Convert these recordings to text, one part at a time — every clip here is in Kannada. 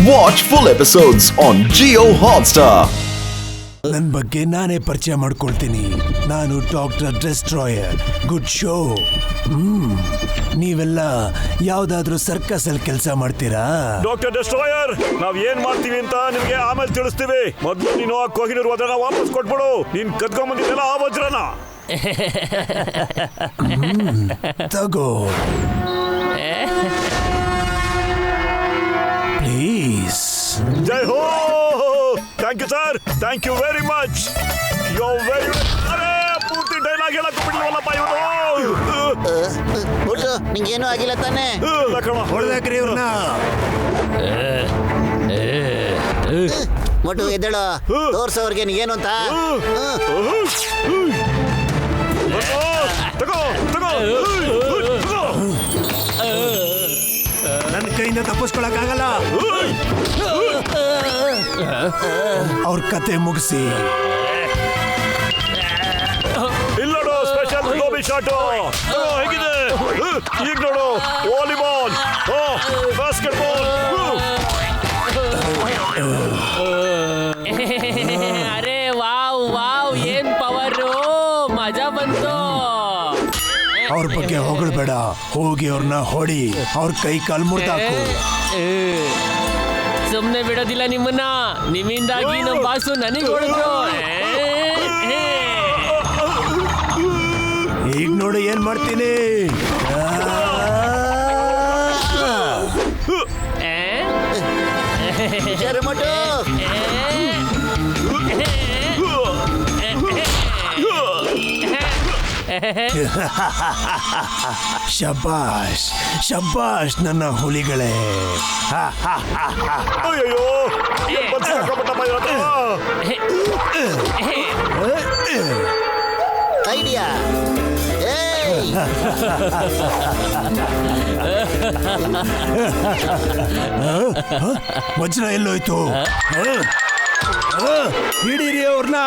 Watch full episodes on Jio Hotstar. ನನ್ನ ಬಗ್ಗೆ ನಾನೇ ಪರಿಚಯ ಮಾಡ್ಕೊಳ್ತೀನಿ. ನಾನು ಡಾಕ್ಟರ್ ಡೆಸ್ಟ್ರಾಯರ್. Good show. ನೀವೆಲ್ಲ ಯಾವ್ದಾದ್ರೂ ಸರ್ಕಸ್ ಅಲ್ಲಿ ಕೆಲಸ ಮಾಡ್ತೀರಾ? ಡಾಕ್ಟರ್ ಡೆಸ್ಟ್ರಾಯರ್, ನಾವ್ ಏನ್ ಮಾಡ್ತೀವಿ ಅಂತ ನಿಮ್ಗೆ ಆಮೇಲೆ ತಿಳಿಸ್ತೀವಿ. ಮೊದ್ಲು ನೀನು ಆ ಕೊಹಿನೂರ್ ವಜ್ರನ ವಾಪಸ್ ಕೊಟ್ಬಿಡು. ನೀನ್ ಕದ್ಕೊಂಡ್ ಬಂದಿದ್ದೆಲ್ಲ ಆ ವಜ್ರನ ತಗೋ ಪ್ಲೀಸ್. ಜೈ ಹೋ. Thank you sir, thank you very much. You very ಅರೆ ಪೂರ್ತಿ ಡೈಲಾಗ್ ಹೇಳಕ್ ಬಿಡ್ಲಿವಲ್ಲಪ್ಪ ಒಟ್ಟು ನಿಂಗೇನು ಆಗಿಲ್ಲ ತಾನೆ? ಹೊಡೆದಾಕ್ರಿ ಇವ್ರನ್ನ. ಮೊಟ್ಟು ಎದ್ದೇಳು, ತೋರ್ಸೋರ್ಗೆ ಏನು ಅಂತ. ತಗೋ ತಗೋ. ನನ್ನ ಕೈಯಿಂದ ತಪ್ಪಿಸ್ಕೊಳಕ್ಕಾಗಲ್ಲ. ಅವ್ರ ಕತೆ ಮುಗಿಸಿ. ಇಲ್ಲ ನೋಡು, ಸ್ಪೆಷಲ್ ಗೋಬಿ ಶಾಟು ಹೇಗಿದೆ. ಈಗ ನೋಡು, ವಾಲಿಬಾಲ್, ಬಾಸ್ಕೆಟ್ ಬಾಲ್. ಅರೆ ವಾವ್ ವಾವ್, ಏನ್ ಪವರು, ಮಜಾ ಬಂತು. ಅವ್ರ ಬಗ್ಗೆ ಹೊಗಳ್ಬೇಡ, ಹೋಗಿ ಅವ್ರನ್ನ ಹೊಡಿ, ಅವ್ರ ಕೈ ಕಾಲು ಮುರ್ದಾಕು. ಸುಮ್ನೆ ಬಿಡೋದಿಲ್ಲ ನಿಮ್ಮನ್ನ. ನಿಮ್ಮಿಂದಾಗಿ ನಮ್ಮ ಬಾಸು ನನಗೆ ಹೊಡೆದ್ರು. ಈಗ ನೋಡಿ ಏನ್ ಮಾಡ್ತೀನಿ. ಮೊಟ್ಟು ಶಬಾಷ್ ಶಬಾಷ್ ನನ್ನ ಹುಲಿಗಳೇ. ಅಯ್ಯೋ, ಐಡಿಯಾ. ವಜ್ರ ಎಲ್ಲೋಯ್ತು? ಹಿಡೀರಿ ಅವ್ರನ್ನ.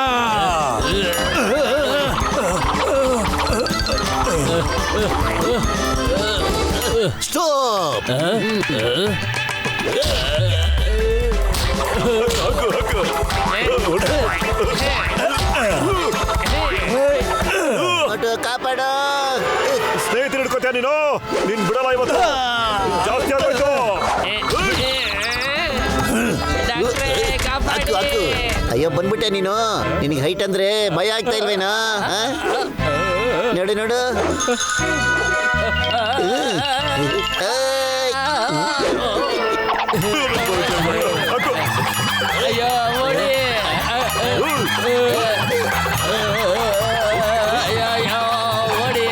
ಸ್ಟಾಪ್. ಮೊಟ್ಟು ಕಾಪಾಡು. ಸ್ನೇಹಿತರು ಹಿಡ್ಕೋತೀಯ ನೀನು? ನೀನ್ ಬಿಡಲ್ಲ ಇವತ್ತು. ಜಾಸ್ತಿ ಆಗೋಯ್ತು. ಅಕ್ಕು ಅಕ್ಕು. ಅಯ್ಯೋ ಬಂದ್ಬಿಟ್ಟೆ ನೀನು. ನಿನಗೆ ಹೈಟ್ ಅಂದ್ರೆ ಭಯ ಆಗ್ತಾ ಇಲ್ವೇನಾ? ನೋಡು ನೋಡು. ಅಯ್ಯೋ ಓಡಿ. ಅಯ್ಯೋ ಓಡಿ.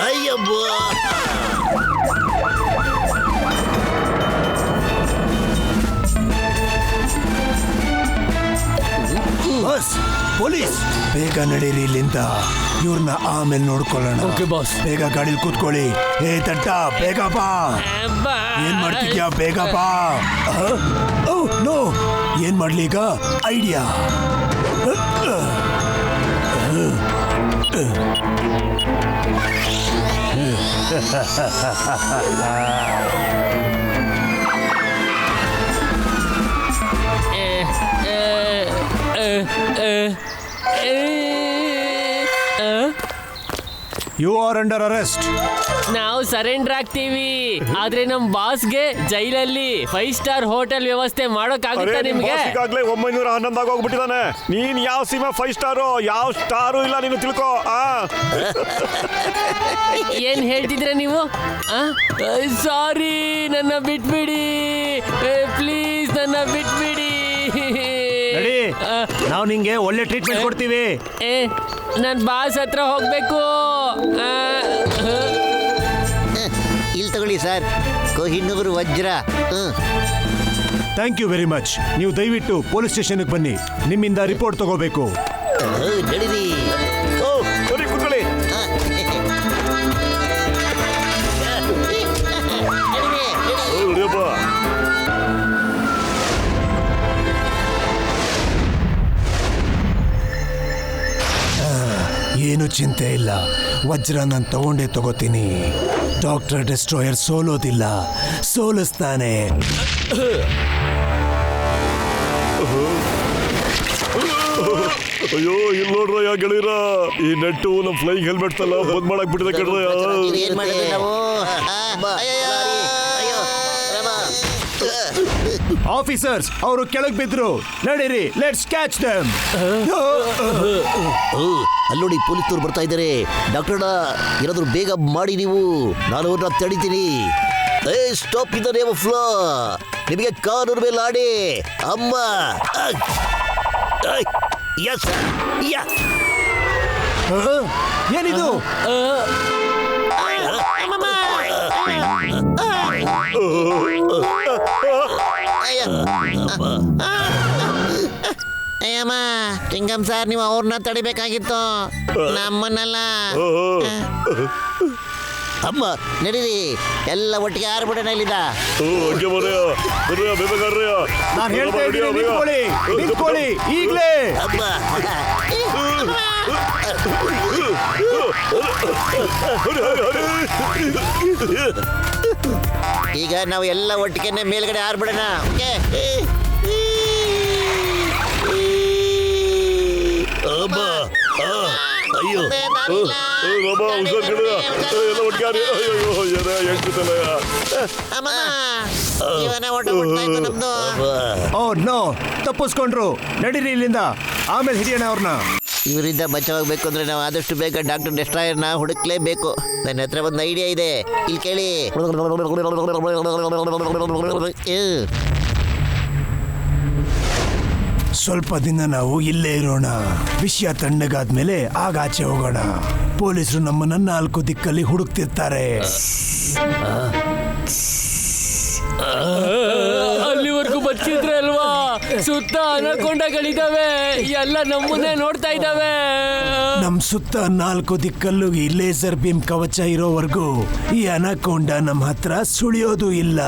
ಅಯ್ಯಬ್ಬ. ಬಸ್, ಪೊಲೀಸ್, ಬೇಗ ನಡೀರಿ ಇಲ್ಲಿಂದ. ಇವ್ರನ್ನ ಆಮೇಲೆ ನೋಡ್ಕೊಳ್ಳೋಣ. Okay boss. ಬೇಗ ಗಾಡಿಲಿ ಕೂತ್ಕೊಳ್ಳಿ. ಏ ತಟ್ಟ, ಬೇಗ ಬಾ. ಏನ್ ಮಾಡ್ತಿದ್ಯಾ? ಬೇಗ ಬಾ. ನೋ, ಏನ್ ಮಾಡ್ಲಿ ಈಗ? Idea. You are under arrest. ನಾವು ಸರೆಂಡರ್ ಆಗ್ತೀವಿ, ಆದ್ರೆ ನಮ್ ಬಾಸ್ಗೆ ಜೈಲಲ್ಲಿ 5 ಸ್ಟಾರ್ ಹೋಟೆಲ್ ವ್ಯವಸ್ಥೆ ಮಾಡೋಕ್ಕಾಗುತ್ತಾ ನಿಮ್ಗೆ? ಈಗಾಗಲೇ 911 ಆಗೋಗ್ಬಿಟ್ಟಿದ್ದಾನೆ. ನೀನ್ ಯಾವ ಸಿನಿಮಾ 5 ಸ್ಟಾರು, ಯಾವ ಸ್ಟಾರು ಇಲ್ಲ ನೀನು ತಿಳ್ಕೋ. ಏನ್ ಹೇಳ್ತಿದ್ರೆ ನೀವು? ಸಾರಿ, ನನ್ನ ಬಿಟ್ಬಿಡಿ ಪ್ಲೀಸ್, ನನ್ನ ಬಿಟ್ಬಿಡಿ. ನಾವು ನಿಂಗೆ ಒಳ್ಳೆ ಟ್ರೀಟ್ಮೆಂಟ್ ಕೊಡ್ತೀವಿ. ನನ್ ಬಾಸ್ ಹತ್ರ ಹೋಗ್ಬೇಕು. ಇಲ್ಲಿ ತಗೊಳ್ಳಿ ಸರ್, ಕೊಹಿನೂರ್ ವಜ್ರ. Thank you very much. ನೀವು ದಯವಿಟ್ಟು ಪೊಲೀಸ್ ಸ್ಟೇಷನ್ಗೆ ಬನ್ನಿ, ನಿಮ್ಮಿಂದ ರಿಪೋರ್ಟ್ ತಗೋಬೇಕು. ನಡೀರಿ. ಸರಿ ಕೂತ್ಕೊಳ್ಳಿ. ಏನು ಚಿಂತೆ ಇಲ್ಲ, ವಜ್ರ ನಾನು ತಗೊಂಡೇ ತಗೋತೀನಿ. ಡಾಕ್ಟರ್ ಡೆಸ್ಟ್ರಾಯರ್ ಸೋಲೋದಿಲ್ಲ, ಸೋಲಿಸ್ತಾನೆ. ಅಯ್ಯೋ ಇಲ್ಲಿ ನೋಡ್ರಯ್ಯ ಗೆಳೆಯರ, ಈ ನೆಟ್ಟು ನಮ್ ಫ್ಲೈಯಿಂಗ್ ಹೆಲ್ಮೆಟ್ ಎಲ್ಲ ಬಂದ್ ಮಾಡಕ್ ಬಿಟ್ಟಿದೆ ಕಣ್ರಯ್ಯ. ಏನ್ ಮಾಡಿದ್ವಿ ನಾವು? ಅಯ್ಯೋ, ಅಯ್ಯೋ, ರಾಮ. ಆಫೀಸರ್ಸ್ ಅವರು ಕೆಳಗೆ ಬಿದ್ರು. ನಡೀರಿ, ಲೆಟ್ಸ್ ಕ್ಯಾಚ್ ದೆಮ್. ಅಲ್ಲೋಡಿ ಪೊಲೀಸರು ಬರ್ತಾ ಇದ್ದಾರೆ. ಡಾಕ್ಟರ್ ಏನಾದ್ರು ಬೇಗ ಮಾಡಿ, ನೀವು ನಾನು ಅವ್ರನ್ನ ತಡಿತೀನಿ. Stop in the name of law. ನಿಮಗೆ ಕಾನೂನು ಮೇಲೆ ಆಡಿ ಅಮ್ಮ. Yes ya. ಏನಿದು? ಅಯ್ಯಮ್ಮ, ಚಿಂಗಮ್ ಸರ್, ನೀವು ಅವ್ರನ್ನ ತಡಿಬೇಕಾಗಿತ್ತು, ನಮ್ಮನ್ನೆಲ್ಲ. ಅಮ್ಮ ನಡೀರಿ, ಎಲ್ಲ ಒಟ್ಟಿಗೆ ಆರ್ಬಿಡೋಣ ಇಲ್ಲಿದ. ಹಂಗೆ ಬರ್ರಯ್ಯ, ಬೇಗ ನಾನು ಹೇಳ್ತಾ ಇದ್ದೀನಿ, ನಿಂತ್ಕೊಳ್ಳಿ ಈಗಲೇ. ಅಮ್ಮ ಈಗ ನಾವು ಎಲ್ಲ ಒಟ್ಟಿಗೆ ಮೇಲ್ಗಡೆ ಆರ್ಬಿಡೋಣ. ಓಕೆ. ಅಯ್ಯೋ ರಾಮ, ಹುಷಾರ್ ಗೆಳೆಯ, ಎಲ್ಲ ಒಟ್ಟಿಗೆ ನಮ್ದು. ಓ ನೋ, ತಪ್ಪಿಸ್ಕೊಂಡ್ರು. ನಡೀರಿ ಇಲ್ಲಿಂದ, ಆಮೇಲೆ ಹಿಡಿಯೋಣ ಅವ್ರನ್ನ. ಇವರಿಂದ ಬಚಾವಾಗಬೇಕು ಅಂದ್ರೆ ನಾವು ಆದಷ್ಟು ಬೇಗ ಡಾಕ್ಟರ್ ಡೆಸ್ಟ್ರಾಯರ್ನ ಹುಡುಕ್ಲೇಬೇಕು. ನನ್ನ ಹತ್ರ ಒಂದು ಐಡಿಯಾ ಇದೆ, ಇಲ್ಲಿ ಕೇಳಿ. ಸ್ವಲ್ಪ ದಿನ ನಾವು ಇಲ್ಲೇ ಇರೋಣ. ವಿಷಯ ತಣ್ಣಗಾದ್ಮೇಲೆ ಆಗಾಚೆ ಹೋಗೋಣ. ಪೊಲೀಸರು ನಮ್ಮನ್ನ 4 ದಿಕ್ಕಲ್ಲಿ ಹುಡುಕ್ತಿರ್ತಾರೆ. ಅಲ್ಲಿವರೆಗೂ ಬದುಕಿದ್ರೆ ಅಲ್ವಾ? ಸುತ್ತ ಅನಕೊಂಡಗಳಿದಾವೆ, ಎಲ್ಲ ನಮ್ಮನ್ನೇ ನೋಡ್ತಾ ಇದ್ದಾವೆ. ನಮ್ ಸುತ್ತ 4 ದಿಕ್ಕಲ್ಲೂ ಈ ಲೇಸರ್ ಬೀಮ್ ಕವಚ ಇರೋವರೆಗೂ ಈ ಅನಕೊಂಡ ನಮ್ಮ ಹತ್ರ ಸುಳಿಯೋದು ಇಲ್ಲ.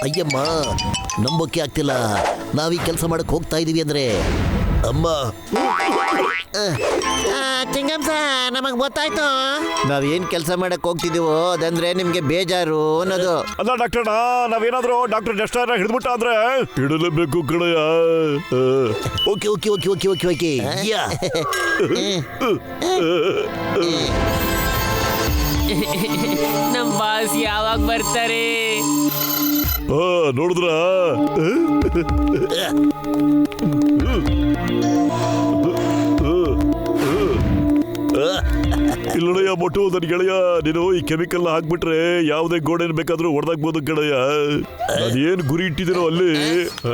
ಅಯ್ಯಮ್ಮ, ನಂಬೋಕೆ ಆಗ್ತಿಲ್ಲ. ನಾವೀ ಕೆಲಸ ಮಾಡಕ್ ಹೋಗ್ತಾ ಇದೀವಿ ಅಂದ್ರೆ. ಅಮ್ಮ, ಚಿಂಗಮ್ ಸರ್, ನಮಗ್ ಗೊತ್ತಾಯ್ತು. ನಾವೇನ್ ಕೆಲಸ ಮಾಡಕ್ ಹೋಗ್ತಿದೀವೋ ಅದಂದ್ರೆ ನಿಮ್ಗೆ ಬೇಜಾರು ಅನ್ನೋದು. ಅಲ್ಲ ಡಾಕ್ಟರ್, ನಾವೇನಾದ್ರೂ ಡಾಕ್ಟರ್ ಡೆಸ್ಟ್ರಾಯರ್ನ ಹಿಡಿದ್ಬಿಟ್ಟ ಅಂದ್ರೆ ಹಿಡಲೇಬೇಕು ಕಡೆಯ. Okay okay okay okay okay okay. ನಮ್ ಬಾಸ್ ಯಾವಾಗ ಬರ್ತಾರೆ? ನೋಡಿದ್ರ ಇಲ್ಲಯ್ಯ ಮೊಟ್ಟು, ನನ್ ಗೆಳೆಯ, ನೀನು ಈ ಕೆಮಿಕಲ್ ಹಾಕ್ಬಿಟ್ರೆ ಯಾವುದೇ ಗೋಡೆನ್ ಬೇಕಾದ್ರೂ ಹೊಡೆದಾಕ್ಬೋದು ಕಡೆಯ. ಅದೇನ್ ಗುರಿ ಇಟ್ಟಿದ್ದೀರೋ ಅಲ್ಲಿ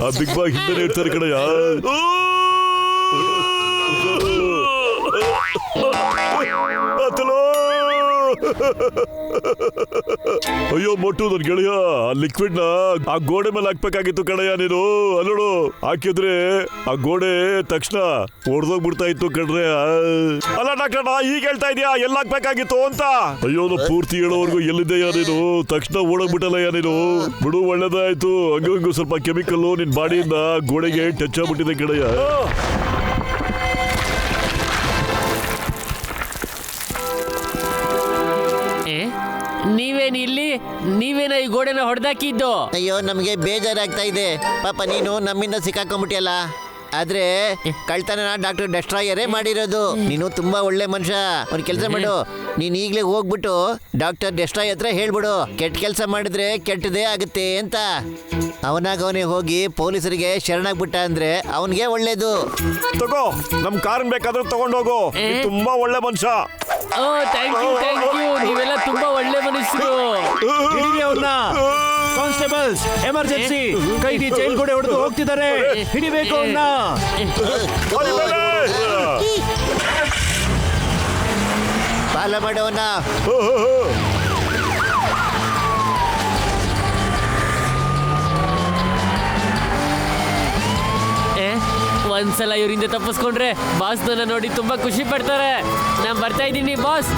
ಆ ಬಿಗ್ ಬಾಗ್ ಹಿಂದೆ ಇಡ್ತಾರೆ ಕಡೆಯ. ಅಯ್ಯೋ ಮೊಟ್ಟು, ನನ್ ಗೆಳೆಯ, ಆ ಲಿಕ್ವಿಡ್ ನ ಆ ಗೋಡೆ ಮೇಲೆ ಹಾಕ್ಬೇಕಾಗಿತ್ತು ಕಡೆಯ ನೀನು. ಅಲ್ಲೋಡು, ಹಾಕಿದ್ರೆ ಆ ಗೋಡೆ ತಕ್ಷಣ ಹೊಡೆದೋಗ್ಬಿಡ್ತಾ ಇತ್ತು ಕಣ್ರೆ. ಅಲ್ಲ ಡಾಕ್ಟರ್, ಈಗ ಹೇಳ್ತಾ ಇದೀಯಾ ಎಲ್ಲ ಹಾಕ್ಬೇಕಾಗಿತ್ತು ಅಂತ? ಅಯ್ಯೋ, ಪೂರ್ತಿ ಹೇಳೋವರೆಗೂ ಎಲ್ಲಿದೆಯಾ ನೀನು? ತಕ್ಷಣ ಓಡೋಗ್ಬಿಟ್ಟಲ್ಲಯ್ಯ ನೀನು. ಬಿಡು, ಒಳ್ಳೇದಾಯ್ತು. ಹಂಗೂ ಸ್ವಲ್ಪ ಕೆಮಿಕಲ್ ನಿನ್ ಬಾಡಿಯಿಂದ ಗೋಡೆಗೆ ಟಚ್ ಆಗ್ಬಿಟ್ಟಿದೆ ಕಡೆಯ. ನೀವೇನ್ ಇಲ್ಲಿ? ನೀವೇನ ಈ ಗೋಡೆನ ಹೊಡೆದಾಕಿದ್ದು? ಅಯ್ಯೋ, ನಮ್ಗೆ ಬೇಜಾರಾಗ್ತಾ ಇದೆ. ಪಾಪ ನೀನು ನಮ್ಮಿಂದ ಸಿಕ್ಕಾಕೊಂಡ್ಬಿಟ್ಟಿಯಲ್ಲ. ಆದ್ರೆ ಕಳ್ತನ ಡಾಕ್ಟರ್ ಡೆಸ್ಟ್ರಾಯರೇ ಮಾಡಿರೋದು. ನೀನು ತುಂಬಾ ಒಳ್ಳೆ ಮನುಷ್ಯ. ಒಂದು ಕೆಲಸ ಮಾಡು, ನೀನ್ ಈಗ್ಲೇ ಹೋಗ್ಬಿಟ್ಟು ಡಾಕ್ಟರ್ ಡೆಸ್ಟ್ರಾಯ್ ಹತ್ರ ಹೇಳ್ಬಿಡು, ಕೆಟ್ಟ ಕೆಲಸ ಮಾಡಿದ್ರೆ ಕೆಟ್ಟದೇ ಆಗುತ್ತೆ ಅಂತ. ಅವನೇ ಹೋಗಿ ಪೊಲೀಸರಿಗೆ ಶರಣಾಗ್ಬಿಟ್ಟ ಅಂದ್ರೆ ಅವನ್ಗೆ ಒಳ್ಳೇದು. ತಗೋ, ನಮ್ ಕಾರ್ ಬೇಕಾದ್ರೂ ತಗೊಂಡೋಗು. ತುಂಬಾ ಒಳ್ಳೆ ಮನುಷ್ಯ. Thank you. ನೀವೆಲ್ಲ ತುಂಬಾ ಒಳ್ಳೆ ಮನುಷ್ಯರು. ಕಾನ್ಸ್ಟೇಬಲ್ಸ್, ಎಮರ್ಜೆನ್ಸಿ, ಕೈದಿ ಜೈಲ್ ಗೋಡೆ ಹೊಡೆದು ಹೋಗ್ತಿದ್ದಾರೆ. ಹಿಡಿಬೇಕು ಅವ್ರನ್ನ. ಪಾಲ ಮಾಡೋಣ. ಒಂದ್ಸಲ ಇವರಿಂದ ತಪ್ಪಿಸ್ಕೊಂಡ್ರೆ ಬಾಸ್ ನನ್ನ ನೋಡಿ ತುಂಬಾ ಖುಷಿ ಪಡ್ತಾರೆ. ನಾನ್ ಬರ್ತಾ ಇದ್ದೀನಿ ಬಾಸ್.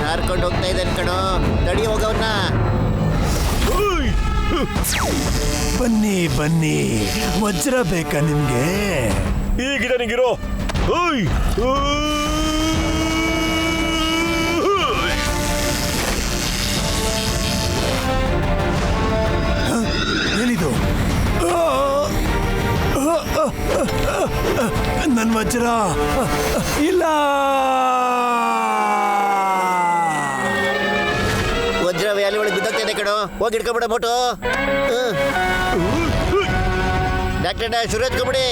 ಹಾರ್ಕೊಂಡು ಹೋಗ್ತಾ ಇದ್ದಾನೆ ಕಣೋ, ತಡಿ ಹೋಗವನ್ನ. ಬನ್ನಿ ಬನ್ನಿ, ವಜ್ರ ಬೇಕಾ ನಿಮ್ಗೆ? ಈಗಿದೆ ನಿಂಗಿರೋ. ಏನಿದು? ನನ್ ವಜ್ರ ಇಲ್ಲ. ವಜ್ರ ವ್ಯಾಲಿ ಒಳಗೆ ಬಿದ್ದೋಗ್ತಾ ಕಣೋ, ಹೋಗಿ ಇಟ್ಕೊಂಬಿಡ ಮೋಟು. ಡಾಕ್ಟರ್ ಶುರು ಎತ್ಕೊಂಬಿಡಿ.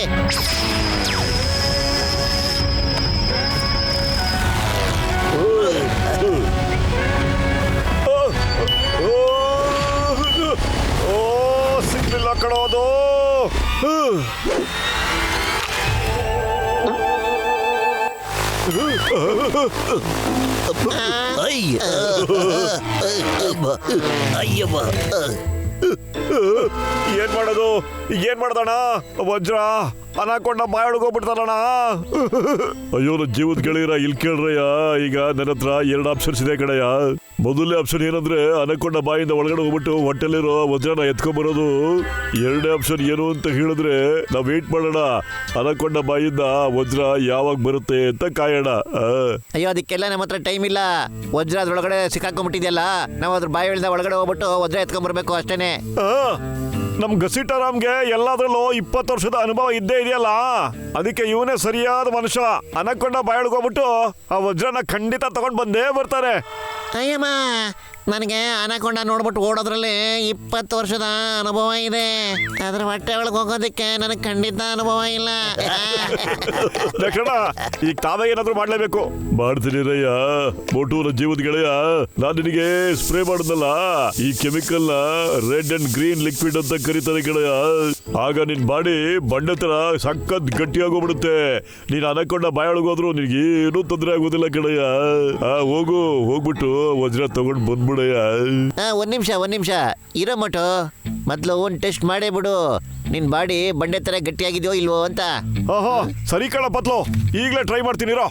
ಸಿಗ್ಲಿಲ್ಲ ಕಣೋ ಅದು. ಏನ್ ಮಾಡೋದು? ಏನ್ ಮಾಡ್ದಣ್ಣ? ವಜ್ರ ಅನಾಕೊಂಡ ಬಾಯೊಳಗೋಗ್ಬಿಡ್ತಾರಣ್ಣ. ಅಯ್ಯೋ ನನ್ನ ಜೀವದ ಗೆಳೆಯರ, ಇಲ್ಲಿ ಕೇಳ್ರಯ್ಯ. ಈಗ ನನ್ನ ಹತ್ರ 2 ಆಪ್ಷನ್ಸ್ ಇದೆ ಕಡೆಯ. ಮೊದಲನೇ ಆಪ್ಷನ್ ಏನಂದ್ರೆ ಅನಕೊಂಡ ಬಾಯಿಂದ ಒಳಗಡೆ ಹೋಗ್ಬಿಟ್ಟು ಹೊಟ್ಟೆಲಿರೋ ವಜ್ರನ ಎತ್ಕೊಂಡ್ಬರೋದು. 2ನೇ ಆಪ್ಷನ್ ಏನು ಅಂತ ಹೇಳಿದ್ರೆ ನಾವ್ ವೇಟ್ ಮಾಡೋಣ, ಅನಕೊಂಡ ಬಾಯಿಂದ ವಜ್ರ ಯಾವಾಗ ಬರುತ್ತೆ ಅಂತ ಕಾಯೋಣ. ಅಯ್ಯೋ ಅದಕ್ಕೆಲ್ಲ ನಮ್ಮ ಹತ್ರ ಟೈಮ್ ಇಲ್ಲ. ವಜ್ರ ಅದ್ರೊಳಗಡೆ ಸಿಕ್ಕಾಕೊಂಡ್ಬಿಟ್ಟಿದ್ಯಲ್ಲ, ನಾವು ಅದ್ರ ಬಾಯಿ ಇಳಿದ ಒಳಗಡೆ ಹೋಗ್ಬಿಟ್ಟು ವಜ್ರ ಎತ್ಕೊಂಡ್ಬರ್ಬೇಕು ಅಷ್ಟೇನೆ. ನಮ್ ಗಸಿಟಾರಾಮ್ಗೆ ಎಲ್ಲಾದ್ರಲ್ಲೂ 20 ವರ್ಷದ ಅನುಭವ ಇದ್ದೇ ಇದೆಯಲ್ಲ, ಅದಕ್ಕೆ ಇವನೇ ಸರಿಯಾದ ಮನುಷ್ಯ. ಅನಕೊಂಡ ಬಾಯೊಳಗೋಗ್ಬಿಟ್ಟು ಆ ವಜ್ರನ ಖಂಡಿತ ತಗೊಂಡ್ ಬಂದೇ ಬರ್ತಾರೆ. ಅಯ್ಯಮ್ಮ, ನನಗೆ ಅನಕೊಂಡ ನೋಡ್ಬಿಟ್ಟು ಓಡೋದ್ರಲ್ಲಿ 20 ವರ್ಷದ ಅನುಭವ ಇದೆ. ಅದ್ರ ಹೊಟ್ಟೆ ಒಳಗೆ ಹೋಗೋದಕ್ಕೆ ನನಗೆ ಖಂಡಿತ ಅನುಭವ ಇಲ್ಲ. ಲಕ್ಷಣ, ಈಗ ತಾವೇ ಏನಾದ್ರು ಮಾಡ್ಲೇಬೇಕು. ಮಾಡ್ತೀನಿ ರಯ್ಯ. ಮೋಟೂರ ಜೀವದ ಗೆಳೆಯ, ನಾನ್ ನಿನಗೆ ಸ್ಪ್ರೇ ಮಾಡಿದ್ನಲ್ಲ, ಈ ಕೆಮಿಕಲ್ ನ ರೆಡ್ ಅಂಡ್ ಗ್ರೀನ್ ಲಿಕ್ವಿಡ್ ಅಂತ ಕರೀತಾರೆ ಗೆಳೆಯ. ಆಗ ನಿನ್ ಬಾಡಿ ಬಂಡೆ ತರ ಸಖತ್ ಗಟ್ಟಿಯಾಗೋಗ್ಬಿಡುತ್ತೆ. ನೀನ್ ಅನಕೊಂಡ ಬಾಯೊಳಗೋದ್ರು ನಿನ್ಗೇನು ತೊಂದರೆ ಆಗೋದಿಲ್ಲ ಗೆಳೆಯ. ಹೋಗ್ಬಿಟ್ಟು ವಜ್ರ ತಗೊಂಡ್ ಬಂದ್ಬಿಡಯ್ಯ. ಒಂದ್ ನಿಮಿಷ ಇರೋ ಮಟು, ಮೊದ್ಲು ಒಂದು ಟೆಸ್ಟ್ ಮಾಡೇ ಬಿಡು, ನಿನ್ ಬಾಡಿ ಬಂಡೆ ತರ ಗಟ್ಟಿಯಾಗಿದೆಯೋ ಇಲ್ವೋ ಅಂತ. ಓಹೋ ಸರಿ ಕಣ ಪತ್ಲು, ಈಗಲೇ ಟ್ರೈ ಮಾಡ್ತೀನಿ ಇರೋ.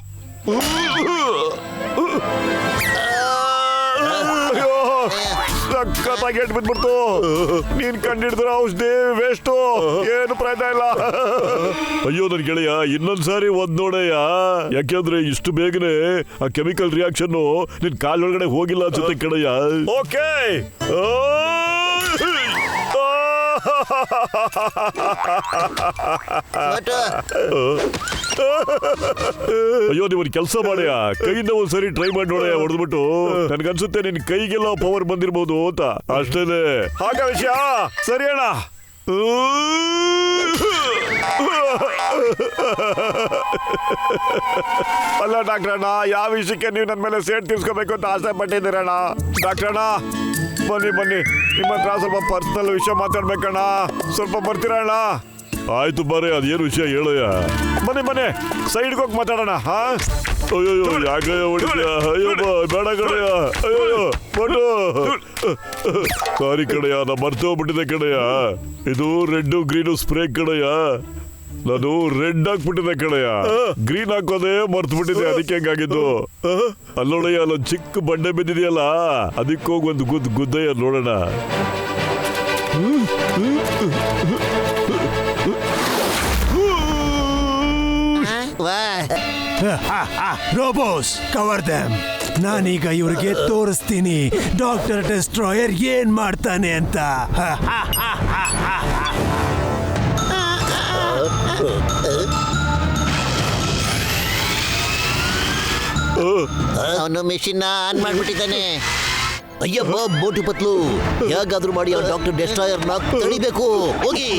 ಸಖತ್ತಾಗಿ ಏಟ್ ಬಿದ್ಬಿಡ್ತು. ನೀನ್ ಕಂಡಿಡಿದ್ರ ಔಷಧಿ ವೇಸ್ಟು, ಏನು ಪ್ರಯತ್ನ ಇಲ್ಲ. ಅಯ್ಯೋ ನನ್ ಗೆಳೆಯ, ಇನ್ನೊಂದ್ಸಾರಿ ಒಂದ್ ನೋಡಯ್ಯ. ಯಾಕೆಂದ್ರೆ ಇಷ್ಟು ಬೇಗನೆ ಆ ಕೆಮಿಕಲ್ ರಿಯಾಕ್ಷನ್ ನಿನ್ ಕಾಲೊಳಗಡೆ ಹೋಗಿಲ್ಲ ಅನ್ಸುತ್ತೆ ಕಡೆಯ. ಓಕೆ, ಅಯ್ಯೋ ನೀವ್ ಕೆಲಸ ಮಾಡ್ಯ, ಕೈಯಿಂದ ಒಂದ್ಸರಿ ಟ್ರೈ ಮಾಡಿ ನೋಡಯ್ಯ. ಹೊಡೆದ್ಬಿಟ್ಟು ನನ್ಗನ್ಸುತ್ತೆ ನಿನ್ ಕೈಗೆಲ್ಲ ಪವರ್ ಬಂದಿರ್ಬೋದು ಅಂತ. ಅಷ್ಟೇನೆ ಹಾಗ ವಿಷಯ. ಸರಿ ಅಣ್ಣ. ಅಲ್ಲ ಡಾಕ್ಟ್ರಣ್ಣ, ಯಾವ ವಿಷಯಕ್ಕೆ ನೀವು ನನ್ನ ಮೇಲೆ ಸೇಟ್ ತೀರ್ಸ್ಕೋಬೇಕು ಅಂತ ಆಸೆ ಪಟ್ಟಿದ್ದೀರಣ್ಣ? ಡಾಕ್ಟ್ರಣ್ಣ ಬನ್ನಿ, ನಿಮ್ಮ ಹತ್ರ ಸ್ವಲ್ಪ ಪರ್ಸನಲ್ ವಿಷಯ ಮಾತಾಡ್ಬೇಕಣ್ಣ. ಸ್ವಲ್ಪ ಬರ್ತೀರಣ್ಣ? ಆಯ್ತು ಬರ್ರಿ, ಅದೇನು ವಿಷಯ ಹೇಳಯ್ಯ. ಬನ್ನಿ ಸೈಡ್ಗೆ ಹೋಗಿ ಮಾತಾಡೋಣ. ಹಾ ಅಯ್ಯೋ ಯಾಕಯ್ಯ ಹೊಡಿತೀಯ? ಅಯ್ಯೋ ಬೇಡ ಕಡೆಯ. ಅಯ್ಯೋ ಬಟ್ಟು ಸಾರಿ ಕಡೆಯ, ನಾ ಮರ್ತು ಹೋಗ್ಬಿಟ್ಟಿದೆ ಕಡೆಯ. ಇದು ರೆಡ್ ಗ್ರೀನು ಸ್ಪ್ರೇ ಕಡೆಯ. ನಾನು ರೆಡ್ ಹಾಕ್ಬಿಟ್ಟಿದೆ ಕಡೆಯ, ಗ್ರೀನ್ ಹಾಕೋದೇ ಮರ್ತು ಬಿಟ್ಟಿದೆ. ಅದಕ್ಕೆ ಹೆಂಗಾಗಿದ್ದು. ಅಲ್ಲೋಡಯ್ಯ, ಅಲ್ಲೊಂದು ಚಿಕ್ಕ ಬಂಡೆ ಬಿದ್ದಿದೆಯಲ್ಲ, ಅದಕ್ಕೆ ಹೋಗಿ ಒಂದು ಗುದ್ದಯ್ಯ ನೋಡೋಣ. Robots cover them. ನಾನೀಗ ಇವ್ರಿಗೆ ತೋರಿಸ್ತೀನಿ ಡಾಕ್ಟರ್ ಡೆಸ್ಟ್ರಾಯರ್ ಏನ್ ಮಾಡ್ತಾನೆ ಅಂತ. ಅವನು ಮೆಷಿನ್ ಆನ್ ಮಾಡ್ಬಿಟ್ಟಿದ್ದಾನೆ. ಅಯ್ಯಪ್ಪ ಬೋಟು ಪತ್ಲು, ಹೇಗಾದ್ರೂ ಮಾಡಿ ಆ ಡಾಕ್ಟರ್ ಡೆಸ್ಟ್ರಾಯರ್ ನ ತಡಿಬೇಕು. ಹೋಗಿ.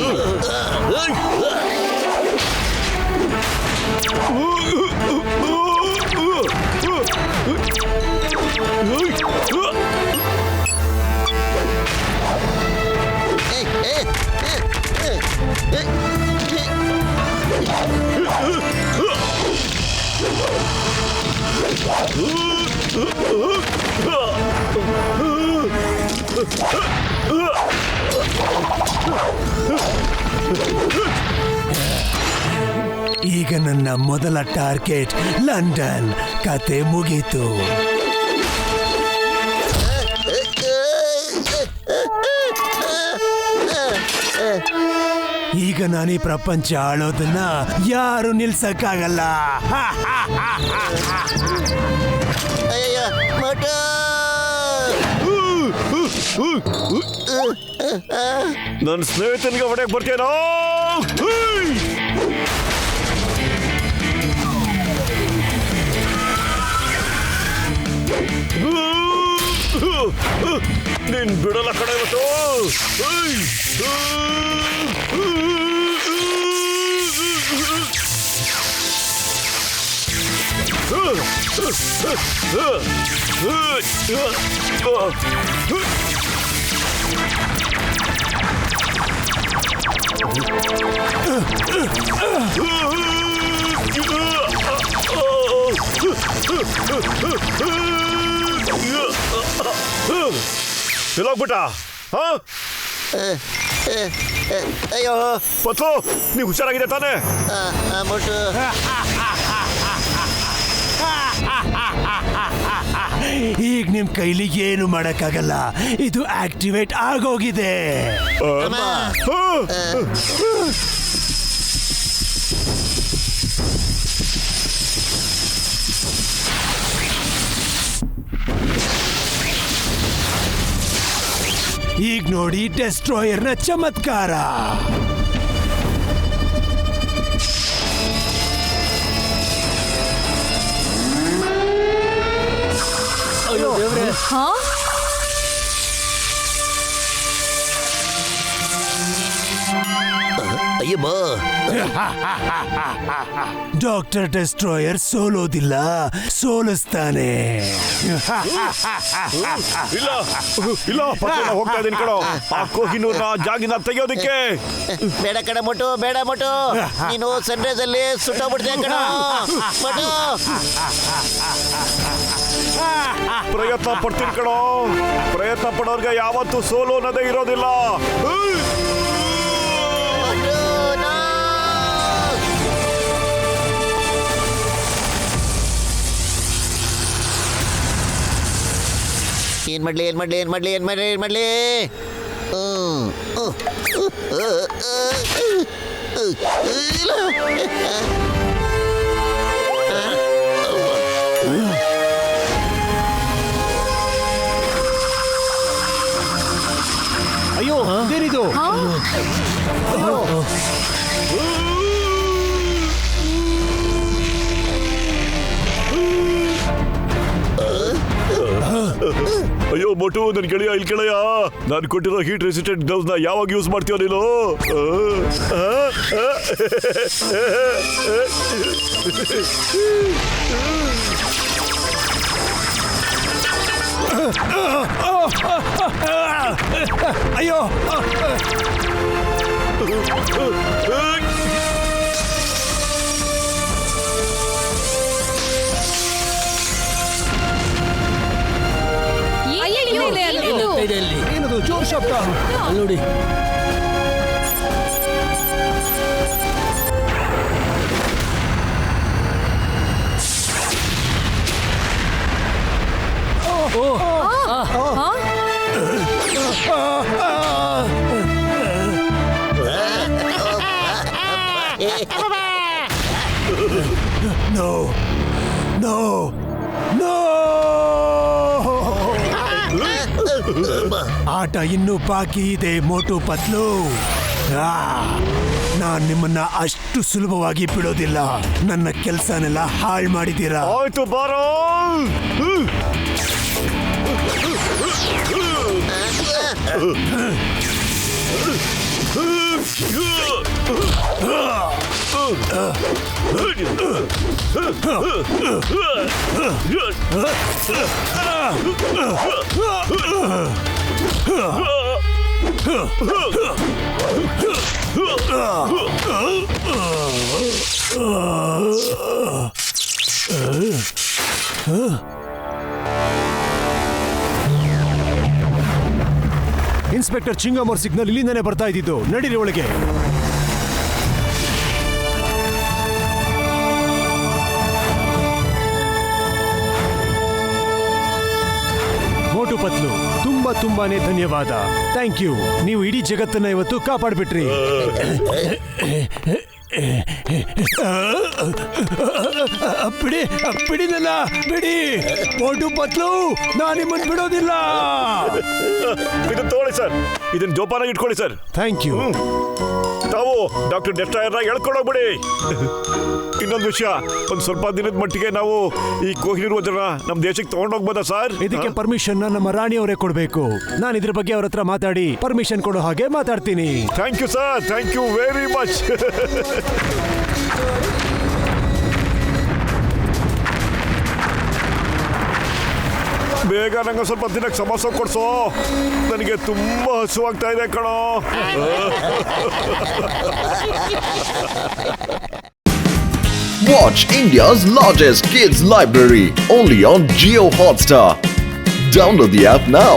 ಈಗ ನನ್ನ ಮೊದಲ ಟಾರ್ಗೆಟ್ ಲಂಡನ್. ಕತೆ ಮುಗೀತು. ಈಗ ನಾನು ಈ ಪ್ರಪಂಚ ಆಳೋದನ್ನ ಯಾರು ನಿಲ್ಸಕ್ಕಾಗಲ್ಲ. ಅಯ್ಯಯ್ಯೋ, ಮೋಟು! ನನ್ನ ಸ್ನೇಹಿತನಿಗೆ ಹೊಡೆಯಕ್ ಬರ್ತೇನೋ. ನೀನ್ ಬಿಡಲ್ಲ ಕಡೆ ಇವತ್ತು. ಎಲ್ಲೋಗ್ಬಿಟ್ಟ? ಅಯ್ಯೋ ಪತ್ಲು, ನೀವು ಹುಷಾರಾಗಿದೆ ತಾನೆ? ಮೋಟು, ಈಗ ನಿಮ್ ಕೈಲಿ ಏನು ಮಾಡಕ್ಕಾಗಲ್ಲ. ಇದು ಆಕ್ಟಿವೇಟ್ ಆಗೋಗಿದೆ. ಈಗ ನೋಡಿ ಡೆಸ್ಟ್ರಾಯರ್ನ ಚಮತ್ಕಾರ. ಅಯ್ಯೋ ದೇವ್ರೆ. ಅಯ್ಯಮ್ಮ, ಡಾಕ್ಟರ್ ಡೆಸ್ಟ್ರಾಯರ್ ಸೋಲೋದಿಲ್ಲ, ಸೋಲಿಸ್ತಾನೆ. ಇಲ್ಲ ಇಲ್ಲ ಪತ್ಲು, ನಾ ಹೋಗ್ತಾ ಇದ್ದೀನಿ ಕಣೋ. ಆ ಕೋಹಿನೂರ್ನ ಜಾಗಿನ ತೆಗೆಯೋದಕ್ಕೆ. ಬೇಡ ಕಣ ಮೋಟು, ಬೇಡ ಮೋಟು. ನೀನು ಸನ್ರೈಸ್ ಅಲ್ಲಿ ಸುಟ್ಟೋಗ್ಬಿಡ್ತೀಯ ಕಣ ಮೋಟು. ಪ್ರಯತ್ನ ಪಡ್ತೀನಿ ಕಣೋ. ಪ್ರಯತ್ನ ಪಡೋರ್ಗೆ ಯಾವತ್ತೂ ಸೋಲು ಅನ್ನೋದೇ ಇರೋದಿಲ್ಲ. ಏನ್ ಮಾಡ್ಲಿ, ಏನ್ ಮಾಡ್ಲಿ, ಏನ್ ಮಾಡ್ಲಿ, ಏನ್ ಮಾಡ್ಲಿ, ಏನ್ ಮಾಡ್ಲಿ? ಅಯ್ಯೋ, ಏನಿದು? ಅಯ್ಯೋ ಮೋಟು, ನನ್ ಗೆಳೆಯ, ಇಲ್ಲಿ ಗೆಳೆಯ, ನಾನು ಕೊಟ್ಟಿರೋ ಹೀಟ್ ರೆಸಿಸ್ಟೆಂಟ್ ಗ್ಲೌಸ್ ನ ಯಾವಾಗ ಯೂಸ್ ಮಾಡ್ತೀಯ ನೀನು? ಅಯ್ಯೋ, ಏನದು ಜೋರ್ ಶಬ್ದ? ಅಲ್ಲಿ ನೋಡಿ. ನೋ ನೋ ನೋ, ಆಟ ಇನ್ನೂ ಬಾಕಿ ಇದೆ ಮೋಟು ಪತ್ಲು. ನಾನ್ ನಿಮ್ಮನ್ನ ಅಷ್ಟು ಸುಲಭವಾಗಿ ಬಿಡೋದಿಲ್ಲ. ನನ್ನ ಕೆಲ್ಸನೆಲ್ಲ ಹಾಳು ಮಾಡಿದ್ದೀರಾ. ಆಯ್ತು ಬಾರೋ. ಇನ್ಸ್ಪೆಕ್ಟರ್ ಚಿಂಗಮ್ ಅವ್ರ ಸಿಗ್ನಲ್ ಇಲ್ಲಿಂದಾನೆ ಬರ್ತಾ ಇದ್ದಿದ್ದು. ನಡೀರಿ ಒಳಗೆ. ಪತ್ಲು, ತುಂಬಾನೇ ಧನ್ಯವಾದ. Thank you. ನೀವು ಇಡೀ ಜಗತ್ತನ್ನ ಇವತ್ತು ಕಾಪಾಡ್ಬಿಟ್ರಿ. ಬಿಡಿ ಬಿಡಿ ನನ್ನ ಬಿಡಿ ಮೋಟು ಪತ್ಲು, ನಾನು ನಿಮ್ಮನ್ನು ಬಿಡೋದಿಲ್ಲ. ಇದನ್ನ ತಗೊಳ್ಳಿ ಸರ್, ಇದನ್ನ ಜೋಪಾನಾಗಿ ಇಟ್ಕೊಳ್ಳಿ ಸರ್. Thank you. ತಾವು ಡಾಕ್ಟರ್ ಡೆಸ್ಟ್ರಾಯರ್ನ ಹೇಳ್ಕೊಂಡೋಗ್ಬಿಡಿ. ಇನ್ನೊಂದು ವಿಷಯ, ಒಂದು ಸ್ವಲ್ಪ ದಿನದ ಮಟ್ಟಿಗೆ ನಾವು ಈ ಕೋಹಿನೂರ್ ನಮ್ಮ ದೇಶಕ್ಕೆ ತಗೊಂಡೋಗ್ಬೋದಾ ಸರ್? ಇದಕ್ಕೆ ಪರ್ಮಿಷನ್ ನಮ್ಮ ರಾಣಿಯವರೇ ಕೊಡ್ಬೇಕು. ನಾನು ಇದ್ರ ಬಗ್ಗೆ ಅವ್ರ ಹತ್ರ ಮಾತಾಡಿ ಪರ್ಮಿಷನ್ ಕೊಡೋ ಹಾಗೆ ಮಾತಾಡ್ತೀನಿ. Thank you sir, thank you very much. ಬೇಗ ನಂಗೆ ಸ್ವಲ್ಪ ದಿನಕ್ಕೆ ಸಮೋಸ ಕೊಡ್ಸೋ, ನನಗೆ ತುಂಬಾ ಹಸುವಾಗ್ತಾ ಇದೆ ಕಣೋ. Watch India's largest kids library only on Jio Hotstar. Download the app now.